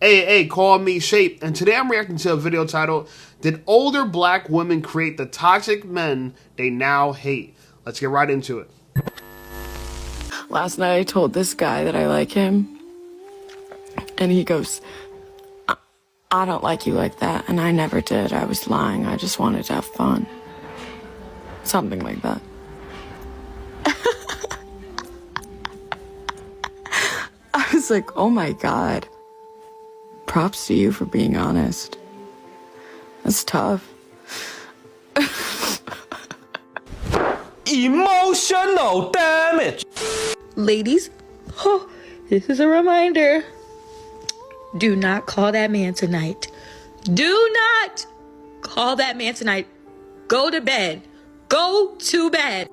Hey, call me Shape, and today I'm reacting to a video titled, Did Older Black Women Create the Toxic Men They Now Hate? Let's get right into it. Last night I told this guy that I like him, and he goes, I don't like you like that, and I never did. I was lying. I just wanted to have fun. Something like that. I was like, oh my God. Props to you for being honest. That's tough. Emotional damage. Ladies, this is a reminder. Do not call that man tonight. Do not call that man tonight. Go to bed. Go to bed.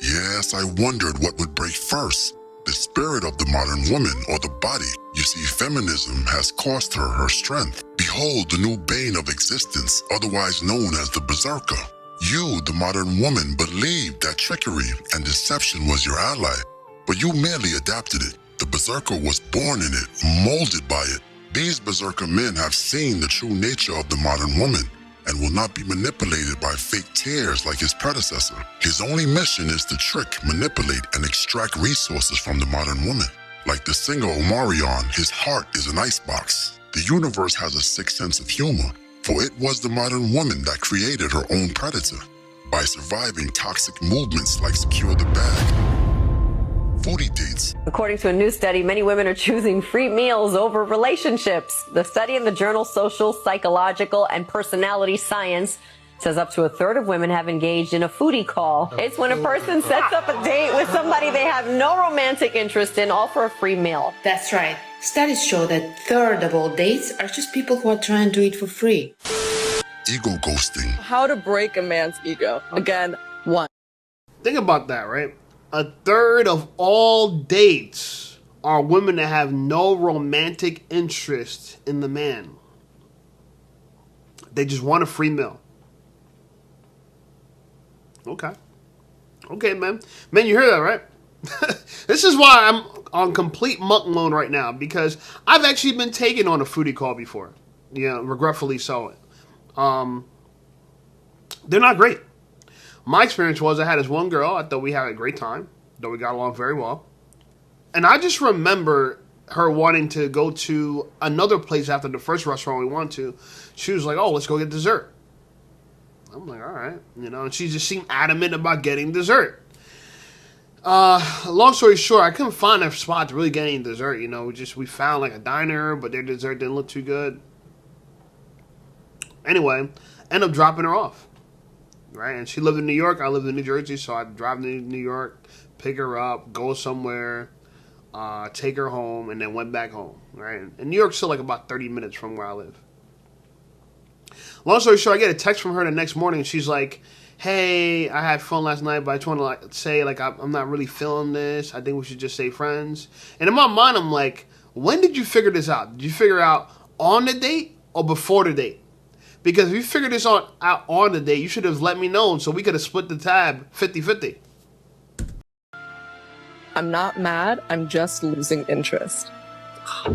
Yes, I wondered what would break first, the spirit of the modern woman or the body. You see, feminism has cost her her strength. Behold the new bane of existence, otherwise known as the Berserker. You, the modern woman, believed that trickery and deception was your ally, but you merely adapted it. The Berserker was born in it, molded by it. These Berserker men have seen the true nature of the modern woman and will not be manipulated by fake tears like his predecessor. His only mission is to trick, manipulate, and extract resources from the modern woman. Like the singer Omarion, his heart is an icebox. The universe has a sick sense of humor, for it was the modern woman that created her own predator by surviving toxic movements like Secure the Bag. Foodie dates. According to a new study, many women are choosing free meals over relationships. The study in the journal Social, Psychological, and Personality Science says up to a third of women have engaged in a foodie call. It's when a person sets up a date with somebody they have no romantic interest in, all for a free meal. That's right. Studies show that third of all dates are just people who are trying to eat for free. Ego ghosting. How to break a man's ego. Again, one. Think about that, right? A third of all dates are women that have no romantic interest in the man. They just want a free meal. Okay, man. Man, you hear that, right? This is why I'm on complete muck mode right now, because I've actually been taken on a foodie call before. Yeah, regretfully so. They're not great. My experience was I had this one girl. I thought we had a great time. Though we got along very well. And I just remember her wanting to go to another place after the first restaurant we went to. She was like, oh, let's go get dessert. I'm like, all right. And she just seemed adamant about getting dessert. Long story short, I couldn't find a spot to really get any dessert. We found like a diner, but their dessert didn't look too good. Anyway, end up dropping her off. Right, and she lived in New York. I lived in New Jersey, so I'd drive to New York, pick her up, go somewhere, take her home, and then went back home. Right, and New York's still like about 30 minutes from where I live. Long story short, I get a text from her the next morning. And she's like, "Hey, I had fun last night, but I just want to say I'm not really feeling this. I think we should just stay friends." And in my mind, I'm like, "When did you figure this out? Did you figure out on the date or before the date? Because if you figured this out on the date, you should have let me know so we could have split the tab 50-50. I'm not mad. I'm just losing interest. Whoa.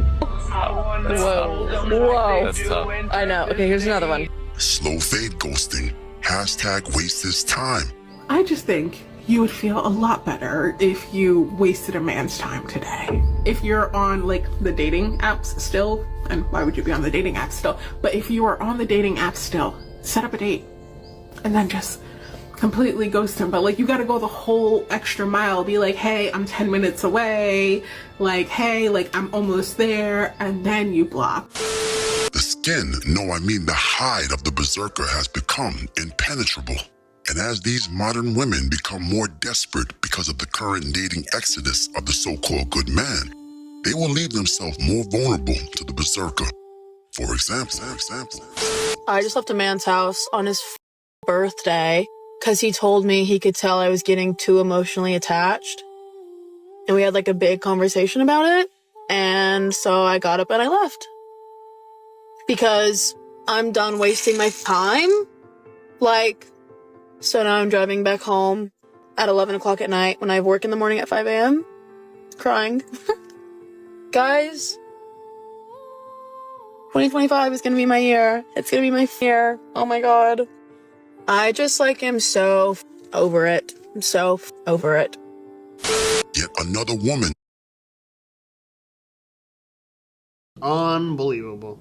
That's tough. I know. Okay, here's another one. Slow fade ghosting. Hashtag waste his time. I just think you would feel a lot better if you wasted a man's time today. If you're on the dating apps still, and why would you be on the dating apps still? But if you are on the dating apps still, set up a date and then just completely ghost him. But you gotta go the whole extra mile. Be like, hey, I'm 10 minutes away. Hey, I'm almost there. And then you block. The skin, no, I mean the hide of the Berserker has become impenetrable. And as these modern women become more desperate because of the current dating exodus of the so-called good man, they will leave themselves more vulnerable to the Berserker. For example, I just left a man's house on his birthday because he told me he could tell I was getting too emotionally attached. And we had a big conversation about it. And so I got up and I left. Because I'm done wasting my time. So now I'm driving back home at 11 o'clock at night when I have work in the morning at 5 a.m. Crying. Guys, 2025 is gonna be my year. It's gonna be my year. Oh my God. I just am so over it. I'm so over it. Yet another woman. Unbelievable.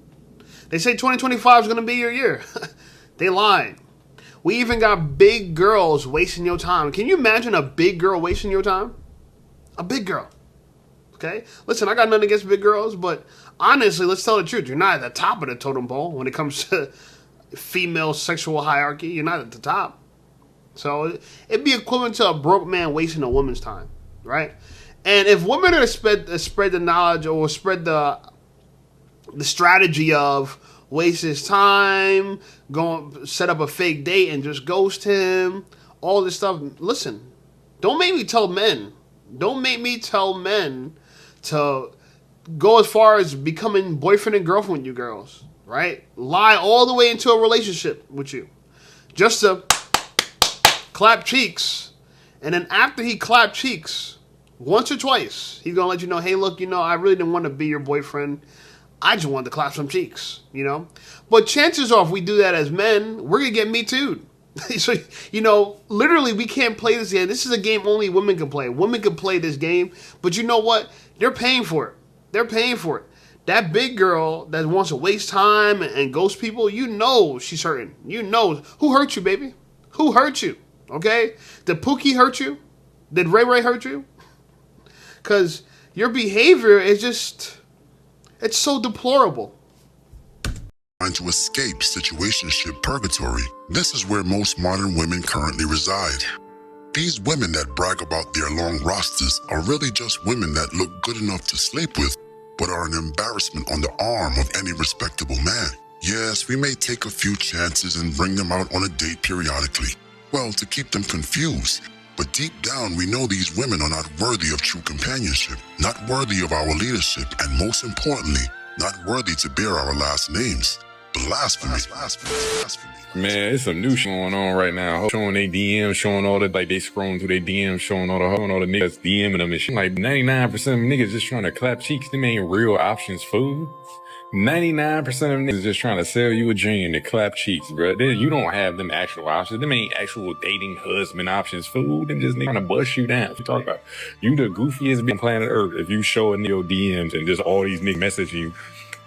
They say 2025 is going to be your year. They lied. We even got big girls wasting your time. Can you imagine a big girl wasting your time? A big girl. Okay? Listen, I got nothing against big girls, but honestly, let's tell the truth. You're not at the top of the totem pole when it comes to female sexual hierarchy. You're not at the top. So it'd be equivalent to a broke man wasting a woman's time, right? And if women are to spread the knowledge or spread the strategy of waste his time, go set up a fake date and just ghost him, all this stuff. Listen, don't make me tell men. Don't make me tell men to go as far as becoming boyfriend and girlfriend with you girls, right? Lie all the way into a relationship with you. Just to clap cheeks. And then after he clapped cheeks, once or twice, he's going to let you know, hey, look, I really didn't want to be your boyfriend. I just wanted to clap some cheeks, But chances are, if we do that as men, we're going to get Me Too'd. So, literally, we can't play this game. This is a game only women can play. Women can play this game, but you know what? They're paying for it. They're paying for it. That big girl that wants to waste time and ghost people, she's hurting. Who hurt you, baby? Who hurt you? Okay? Did Pookie hurt you? Did Ray Ray hurt you? Because your behavior is just... it's so deplorable. Trying to escape situationship purgatory. This is where most modern women currently reside. These women that brag about their long rosters are really just women that look good enough to sleep with, but are an embarrassment on the arm of any respectable man. Yes, we may take a few chances and bring them out on a date periodically. Well, to keep them confused. But deep down, we know these women are not worthy of true companionship, not worthy of our leadership, and most importantly, not worthy to bear our last names. Blasphemy. Man, it's some new shit going on right now. Showing they DMs, showing all the, they scrolling through their DMs, showing all the niggas DMing them and shit. 99% of them niggas just trying to clap cheeks. Them ain't real options, fool. 99% of them niggas just trying to sell you a dream to clap cheeks, bro. You don't have them actual options. Them ain't actual dating husband options, fool. Them just trying to bust you down. What you talk about? You the goofiest bitch on planet Earth if you show a nigga DMs and just all these niggas messaging you.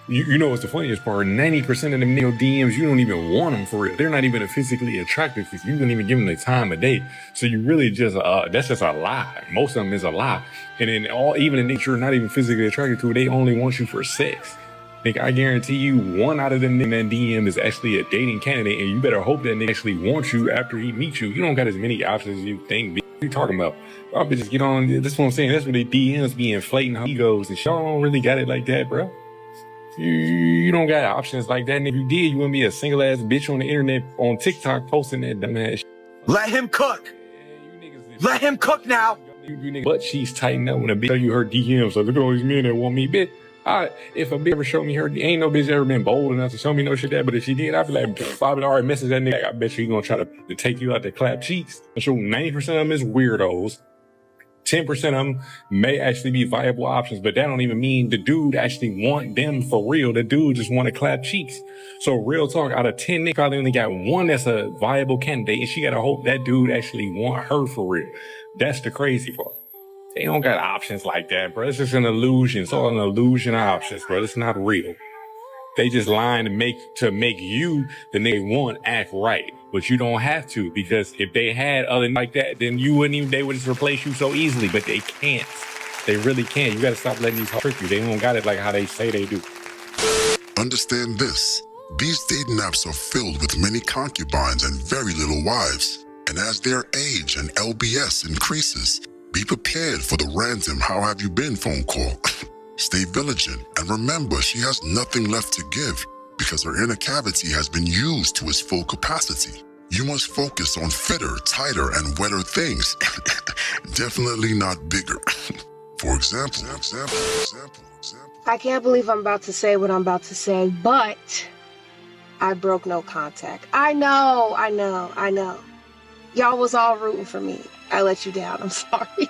You know what's the funniest part? 90% of them nigga DMs, you don't even want them for real. They're not even physically attractive because you don't even give them the time of day. So you really just, that's just a lie. Most of them is a lie. And then even the niggas you're not even physically attracted to, they only want you for sex. Nigga, I guarantee you, one out of them in that DM is actually a dating candidate, and you better hope that nigga actually wants you after he meets you. You don't got as many options as you think. What are you talking about? Y'all bitches get on, that's what I'm saying. That's where the DMs be inflating egos, and y'all don't really got it like that, bro. You don't got options like that, and if you did, you wouldn't be a single ass bitch on the internet, on TikTok, posting that dumb ass shit. Let him cook! Let him cook now! But she's tightened up when a bitch tell you her DMs, so look at all these men that want me, bitch. If a bitch ever showed me her, ain't no bitch ever been bold enough to show me no shit that, but if she did, I'd be like, I'd be already message that nigga. I bet you he gonna try to take you out to clap cheeks. I'm sure 90% of them is weirdos. 10% of them may actually be viable options, but that don't even mean the dude actually want them for real. The dude just want to clap cheeks. So real talk, out of 10 niggas, probably only got one that's a viable candidate, and she gotta hope that dude actually want her for real. That's the crazy part. They don't got options like that, bro. It's just an illusion. It's all an illusion of options, bro. It's not real. They just lying to make you, the nigga want, act right. But you don't have to, because if they had other like that, then they would just replace you so easily. But they can't. They really can't. You gotta stop letting these trick you. They don't got it like how they say they do. Understand this. These dating apps are filled with many concubines and very little wives. And as their age and LBS increases, be prepared for the random "how have you been" phone call. Stay vigilant, and remember, she has nothing left to give because her inner cavity has been used to its full capacity. You must focus on fitter, tighter, and wetter things. Definitely not bigger. For example. I can't believe I'm about to say what I'm about to say, but I broke no contact. I know. Y'all was all rooting for me. I let you down. I'm sorry.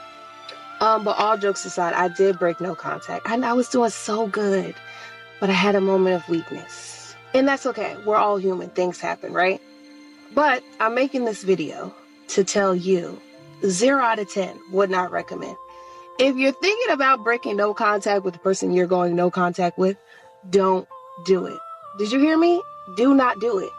But all jokes aside, I did break no contact. I was doing so good. but I had a moment of weakness. And that's okay. We're all human. Things happen, right? But I'm making this video to tell you 0 out of 10 would not recommend. If you're thinking about breaking no contact with the person you're going no contact with, don't do it. Did you hear me? Do not do it.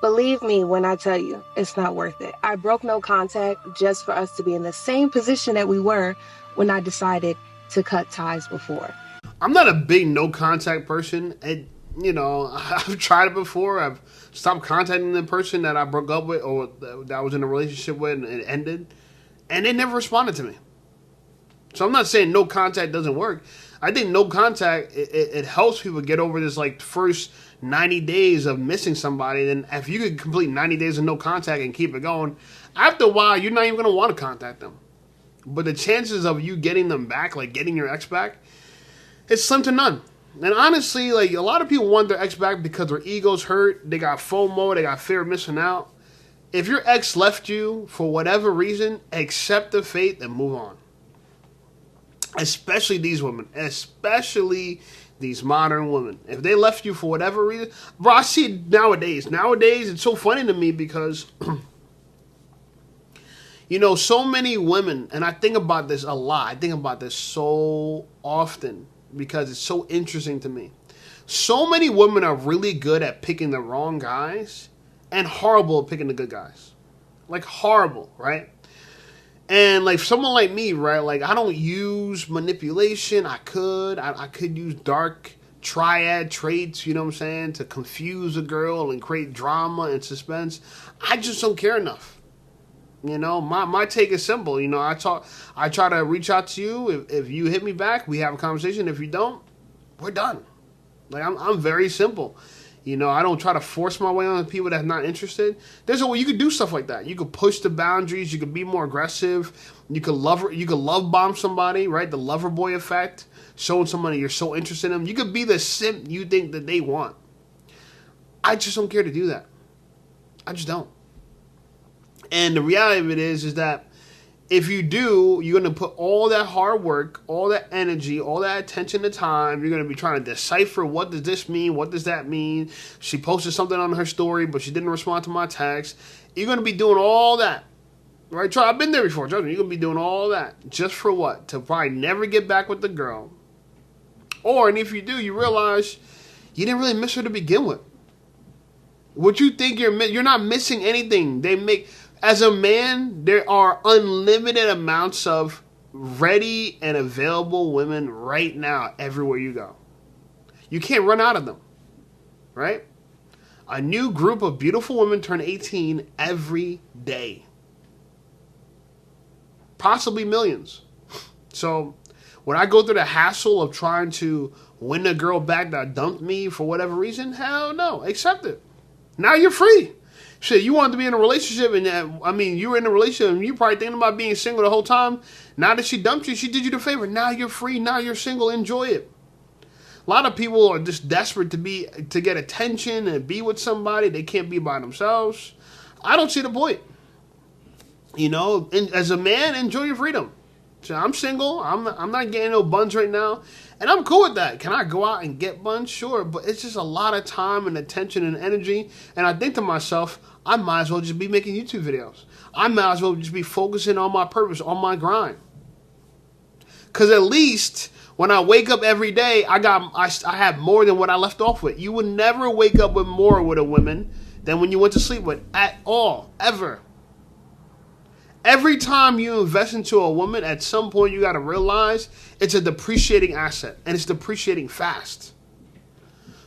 Believe me when I tell you, it's not worth it. I broke no contact just for us to be in the same position that we were when I decided to cut ties before. I'm not a big no contact person. And, you know, I've tried it before. I've stopped contacting the person that I broke up with or that I was in a relationship with and it ended. And they never responded to me. So I'm not saying no contact doesn't work. I think no contact, it helps people get over this like first 90 days of missing somebody. And if you could complete 90 days of no contact and keep it going, after a while, you're not even going to want to contact them. But the chances of you getting them back, like getting your ex back, it's slim to none. And honestly, like a lot of people want their ex back because their ego's hurt. They got FOMO. They got fear of missing out. If your ex left you for whatever reason, accept the fate and move on. Especially these women. Especially these modern women. If they left you for whatever reason. Bro, I see it nowadays. Nowadays, it's so funny to me because... You know, so many women, and I think about this a lot. I think about this so often because it's so interesting to me. So many women are really good at picking the wrong guys and horrible at picking the good guys. Like horrible, right? And like someone like me, right? Like I don't use manipulation. I could use dark triad traits, you know what I'm saying, to confuse a girl and create drama and suspense. I just don't care enough. You know, my take is simple. You know, I try to reach out to you. If you hit me back, we have a conversation. If you don't, we're done. Like I'm very simple. You know, I don't try to force my way on people that's not interested. There's a way you could do stuff like that. You could push the boundaries. You could be more aggressive. You could love bomb somebody, right? The lover boy effect, showing somebody you're so interested in them. You could be the simp you think that they want. I just don't care to do that. I just don't. And the reality of it is that if you do, you're going to put all that hard work, all that energy, all that attention and time. You're going to be trying to decipher what does this mean? What does that mean? She posted something on her story, but she didn't respond to my text. You're going to be doing all that. Right? I've been there before. Trust me, you're going to be doing all that. Just for what? To probably never get back with the girl. Or, and if you do, you realize you didn't really miss her to begin with. What you think you're not missing anything. As a man, there are unlimited amounts of ready and available women right now everywhere you go. You can't run out of them, right? A new group of beautiful women turn 18 every day. Possibly millions. So when I go through the hassle of trying to win a girl back that dumped me for whatever reason, hell no, accept it. Now you're free. Shit, you wanted to be in a relationship, and you were in a relationship, and you probably thinking about being single the whole time. Now that she dumped you, she did you the favor. Now you're free. Now you're single. Enjoy it. A lot of people are just desperate to get attention and be with somebody. They can't be by themselves. I don't see the point. You know, and as a man, enjoy your freedom. So I'm single. I'm not getting no buns right now. And I'm cool with that. Can I go out and get buns? Sure. But it's just a lot of time and attention and energy. And I think to myself, I might as well just be making YouTube videos. I might as well just be focusing on my purpose, on my grind. Because at least when I wake up every day, I have more than what I left off with. You would never wake up with more with a woman than when you went to sleep with at all, ever. Every time you invest into a woman, at some point you got to realize it's a depreciating asset, and it's depreciating fast.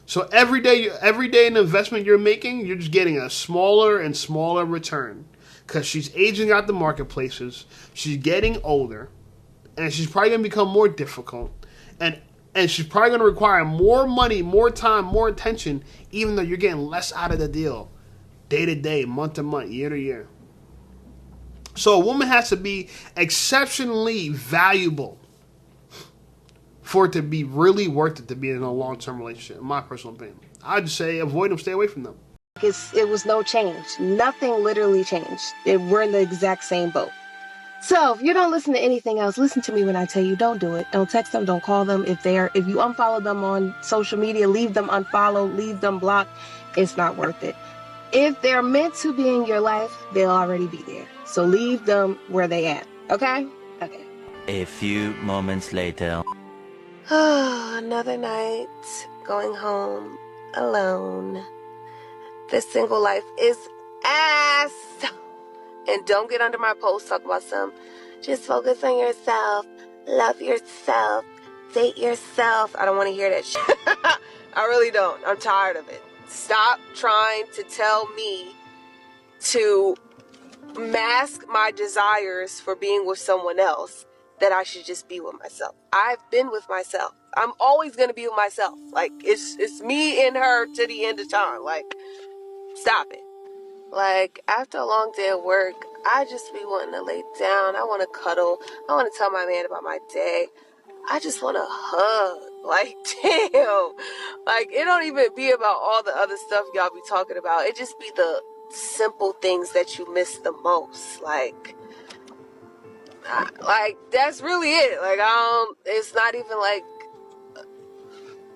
So every day an investment you're making, you're just getting a smaller and smaller return because she's aging out the marketplaces, she's getting older, and she's probably going to become more difficult, and she's probably going to require more money, more time, more attention, even though you're getting less out of the deal day to day, month to month, year to year. So a woman has to be exceptionally valuable for it to be really worth it to be in a long-term relationship, in my personal opinion. I'd say avoid them, stay away from them. It was no change. Nothing literally changed. We're in the exact same boat. So if you don't listen to anything else, listen to me when I tell you don't do it. Don't text them, don't call them. If you unfollow them on social media, leave them unfollowed, leave them blocked. It's not worth it. If they're meant to be in your life, they'll already be there. So leave them where they at. Okay? Okay. A few moments later. Another night going home alone. This single life is ass. And don't get under my post talk about just focus on yourself, love yourself, date yourself. I don't want to hear that shit. I really don't. I'm tired of it. Stop trying to tell me to mask my desires for being with someone else, that I should just be with myself. I've been with myself. I'm always going to be with myself. Like, it's me and her to the end of time. Like, stop it. Like, after a long day of work, I just be wanting to lay down. I want to cuddle. I want to tell my man about my day. I just want to hug. Like, damn. Like, it don't even be about all the other stuff y'all be talking about. It just be the simple things that you miss the most. Like, that's really it. Like, it's not even like,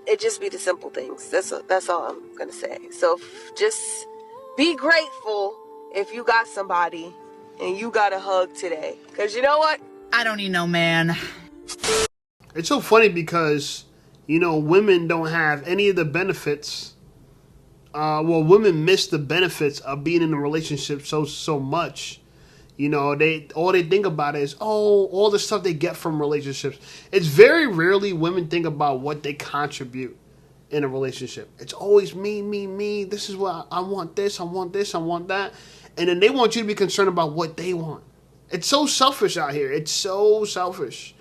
it just be the simple things. That's all I'm going to say. So just be grateful if you got somebody and you got a hug today. Because you know what? I don't need no man. It's so funny because, women don't have any of the benefits. Women miss the benefits of being in a relationship so much. All they think about is, all the stuff they get from relationships. It's very rarely women think about what they contribute in a relationship. It's always me. This is what I want, this, I want this, I want that. And then they want you to be concerned about what they want. It's so selfish out here. It's so selfish.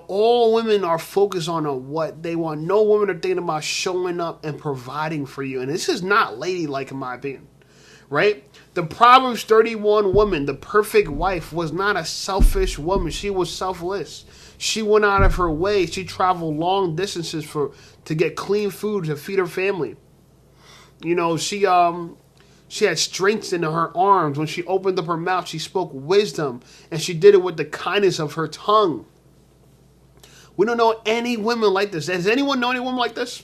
All women are focused on what they want. No women are thinking about showing up and providing for you. And this is not ladylike, in my opinion. Right? The Proverbs 31 woman, the perfect wife, was not a selfish woman. She was selfless. She went out of her way. She traveled long distances to get clean food to feed her family. She had strength in her arms. When she opened up her mouth, she spoke wisdom, and she did it with the kindness of her tongue. We don't know any women like this. Does anyone know any women like this?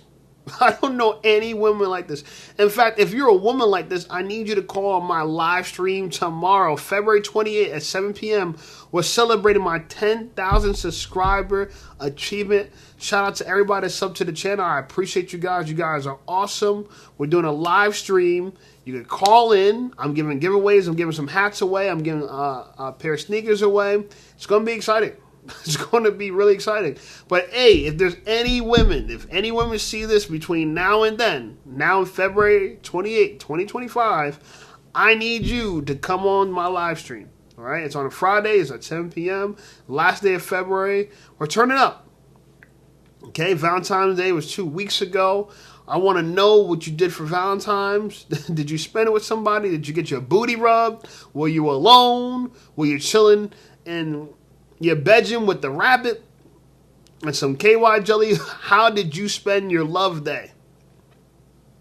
I don't know any women like this. In fact, if you're a woman like this, I need you to call on my live stream tomorrow, February 28th at 7 p.m. We're celebrating my 10,000 subscriber achievement. Shout out to everybody that's sub to the channel. I appreciate you guys. You guys are awesome. We're doing a live stream. You can call in. I'm giving giveaways. I'm giving some hats away. I'm giving a pair of sneakers away. It's going to be exciting. It's going to be really exciting. But hey, if any women see this between now and then, now February 28, 2025, I need you to come on my live stream. All right? It's on a Friday. It's at 7 p.m. Last day of February. We're turning up. Okay? Valentine's Day was 2 weeks ago. I want to know what you did for Valentine's. Did you spend it with somebody? Did you get your booty rubbed? Were you alone? Were you chilling in your bedroom with the rabbit and some KY jelly? How did you spend your love day?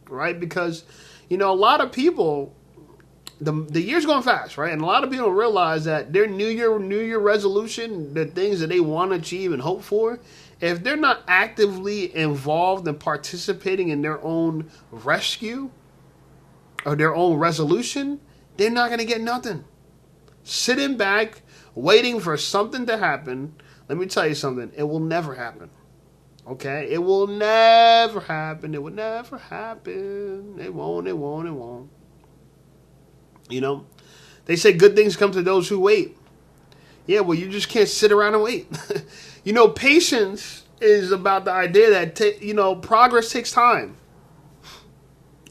Right? Because, a lot of people, the year's going fast, right? And a lot of people realize that their New Year resolution, the things that they want to achieve and hope for, if they're not actively involved and participating in their own rescue or their own resolution, they're not going to get nothing. Sitting back, waiting for something to happen, let me tell you something, it will never happen. Okay? It will never happen. It will never happen. It won't. They say good things come to those who wait. Yeah, well, you just can't sit around and wait. Patience is about the idea that, progress takes time.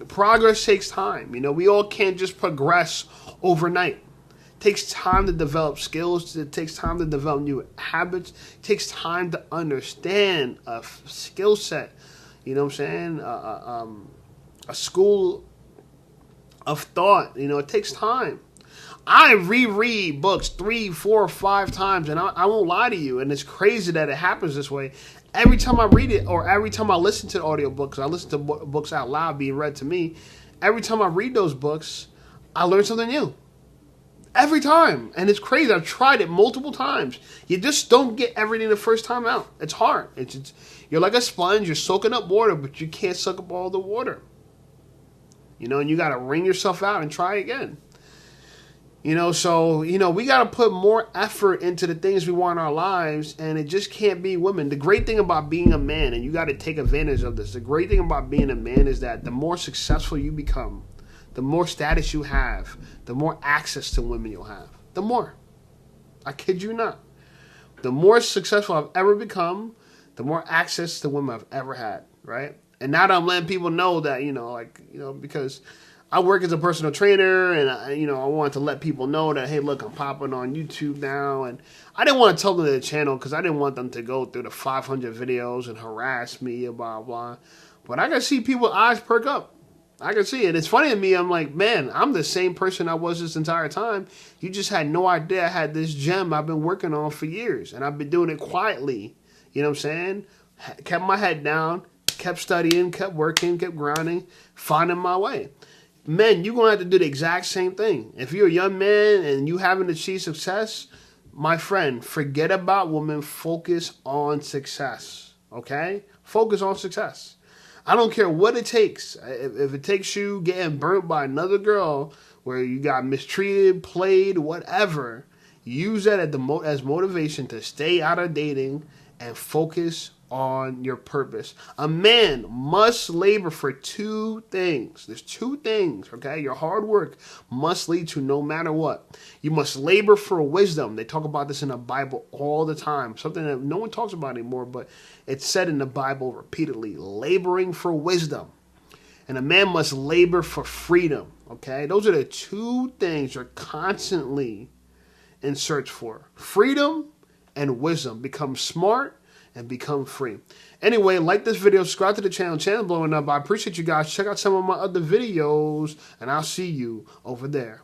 Progress takes time. We all can't just progress overnight. It takes time to develop skills. It takes time to develop new habits. It takes time to understand a skill set. You know what I'm saying? A school of thought. It takes time. I reread books 3, 4, 5 times, and I won't lie to you, and it's crazy that it happens this way. Every time I read it, or every time I listen to the audiobooks, I listen to books out loud being read to me, every time I read those books, I learn something new. Every time. And it's crazy. I've tried it multiple times. You just don't get everything the first time out. It's hard. You're like a sponge. You're soaking up water, but you can't suck up all the water. You know, and you got to wring yourself out and try again. You know, so, you know, we got to put more effort into the things we want in our lives, and it just can't be women. The great thing about being a man, and you got to take advantage of this, the great thing about being a man is that the more successful you become, the more status you have, the more access to women you'll have. The more. I kid you not. The more successful I've ever become, the more access to women I've ever had, right? And now that I'm letting people know that, you know, like, you know, because I work as a personal trainer, and I wanted to let people know that, hey, look, I'm popping on YouTube now, and I didn't want to tell them the channel because I didn't want them to go through the 500 videos and harass me, blah, blah. But I can see people's eyes perk up. I can see it. It's funny to me. I'm like, man, I'm the same person I was this entire time. You just had no idea I had this gem I've been working on for years, and I've been doing it quietly. You know what I'm saying? Kept my head down, kept studying, kept working, kept grinding, finding my way. Men, you're going to have to do the exact same thing. If you're a young man and you haven't achieved success, my friend, forget about women. Focus on success, okay? Focus on success. I don't care what it takes. If it takes you getting burnt by another girl where you got mistreated, played, whatever, use that as motivation to stay out of dating and focus on your purpose. A man must labor for two things. There's two things, okay? Your hard work must lead to no matter what. You must labor for wisdom. They talk about this in the Bible all the time. Something that no one talks about anymore, but it's said in the Bible repeatedly. Laboring for wisdom. And a man must labor for freedom, okay? Those are the two things you're constantly in search for. Freedom and wisdom. Become smart and become free. Anyway, like this video, subscribe to the channel. Channel blowing up. I appreciate you guys. Check out some of my other videos, and I'll see you over there.